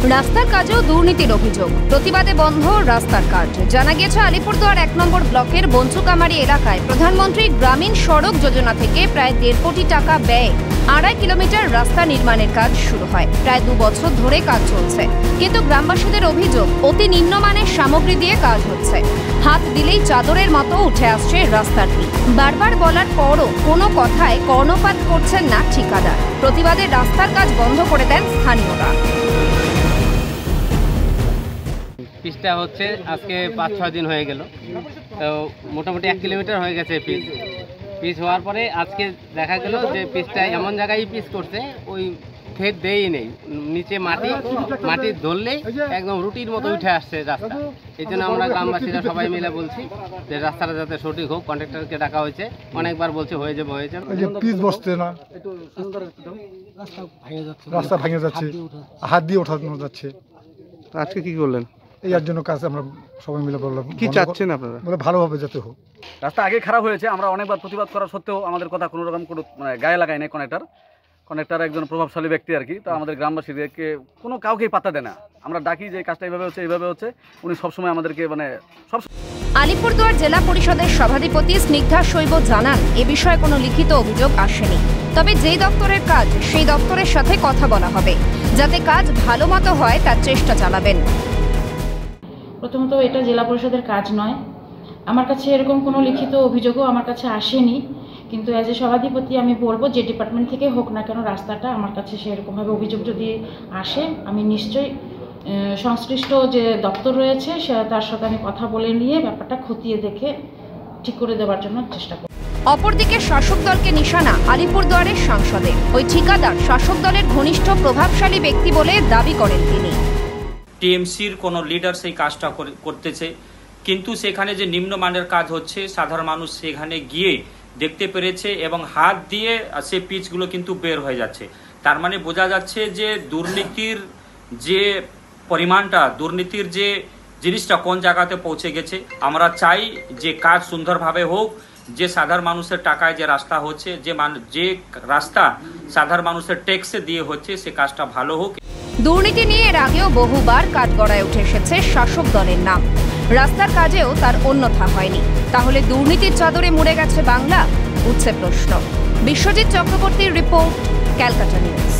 রাস্তার কাজেও দুর্নীতির অভিযোগ, প্রতিবাদে বন্ধ রাস্তার কাজ। জানা গিয়েছে আলিপুরদুয়ার ১ নম্বর ব্লকের বঞ্চুকামারি এলাকায় প্রধানমন্ত্রী গ্রামীণ সড়ক যোজনা থেকে প্রায় ১.৫ কোটি টাকা ব্যয়ে ২.৫ কিলোমিটার রাস্তা নির্মাণের কাজ শুরু হয়। প্রায় ২ বছর ধরে কাজ চলছে, কিন্তু গ্রামবাসীদের অভিযোগ অতি নিম্নমানের সামগ্রী দিয়ে কাজ হচ্ছে। হাত দিলেই চাদরের মতো উঠে আসছে রাস্তাটি। বারবার বলার পরও কোনো কথায় কর্ণপাত করছেন না ঠিকাদার। প্রতিবাদে রাস্তার কাজ বন্ধ করে দেন স্থানীয়রা। পিচটা হচ্ছে আজকে ৫-৬ দিন হয়ে গেল, তো মোটামুটি ১ কিলোমিটার হয়ে গেছে পিচ হওয়ার পরে আজকে দেখা গেল যে পিচটা এমন জায়গায় পিচ করছে ওই ক্ষেত দেই নেই, নিচে মাটি ধরলেই একদম রুটির মতো উঠে আসছে রাস্তা। এই জন্য আমরা গ্রামবাসীরা সবাই মিলে বলছি যে রাস্তাটা যাতে সঠিক হোক। কন্ট্রাক্টরকে ডাকা হয়েছে, অনেকবার বলছে হয়ে যাবে। পিচ বসছে না, রাস্তা ভেঙে যাচ্ছে, হাত দিয়ে ওঠানো যাচ্ছে। আজকে কি করলেন? এর জন্য কাজ আমরা সবাই মিলে বললাম। কি চাচ্ছেন আপনারা? বলে ভালোভাবে যাতে হোক। রাস্তা আগে খারাপ হয়েছে, আমরা অনেকবার প্রতিবাদ করা সত্ত্বেও আমাদের কথা কোনো রকম কোনো গায়ে লাগায় নাই। কনেক্টর একজন প্রভাবশালী ব্যক্তি আর কি, তো আমাদের গ্রামবাসীদেরকে কাউকেই পাত্তা দেয় না। আমরা ডাকি যে কাজটা এইভাবে হচ্ছে, উনি সবসময় আমাদেরকে সব। আলিপুরদুয়ার জেলা পরিষদের সভাধিপতি স্নিগ্ধা শৈব জানান, এ বিষয়ে কোনো লিখিত অভিযোগ আসেনি। তবে যেই দপ্তরের কাজ সেই দপ্তরের সাথে কথা বলা হবে, যাতে কাজ ভালো মতো হয় তার চেষ্টা চালাবেন। প্রথমত এটা জেলা পরিষদের কাজ নয়, আমার কাছে এরকম কোনো লিখিত অভিযোগও আমার কাছে আসেনি। কিন্তু অ্যাজ এ সভাধিপতি আমি বলবো যে ডিপার্টমেন্ট থেকে হোক না কেন রাস্তাটা আমার কাছে সেরকমভাবে অভিযোগ যদি আসে আমি নিশ্চয়ই সংশ্লিষ্ট যে দপ্তর রয়েছে তার সাথে আমি কথা বলে নিয়ে ব্যাপারটা খতিয়ে দেখে ঠিক করে দেওয়ার জন্য চেষ্টা করব। অপরদিকে শাসক দলকে নিশানা আলিপুরদুয়ারের সাংসদের। ওই ঠিকাদার শাসক দলের ঘনিষ্ঠ প্রভাবশালী ব্যক্তি বলে দাবি করেন তিনি। টিএমসির কোনো লিডার সেই কাজটা করতেছে, কিন্তু সেখানে যে নিম্নমানের কাজ হচ্ছে সাধারণ মানুষ সেখানে গিয়ে দেখতে পেরেছে এবং হাত দিয়ে সে পিচগুলো কিন্তু বের হয়ে যাচ্ছে। তার মানে বোঝা যাচ্ছে যে দুর্নীতির যে পরিমাণটা, দুর্নীতির যে জিনিসটা কোন জায়গাতে পৌঁছে গেছে। আমরা চাই যে কাজ সুন্দরভাবে হোক, যে সাধারণ মানুষের টাকায় যে রাস্তা হচ্ছে, যে রাস্তা সাধারণ মানুষের ট্যাক্সে দিয়ে হচ্ছে, সে কাজটা ভালো হোক। দুর্নীতি নিয়ে এর আগেও বহুবার কাঠগড়ায় উঠে এসেছে শাসক দলের নাম। রাস্তার কাজেও তার অন্যথা হয়নি। তাহলে দুর্নীতির চাদরে মুড়ে গেছে বাংলা, উঠছে প্রশ্ন। বিশ্বজিৎ চক্রবর্তীর রিপোর্ট, ক্যালকাটা নিউজ।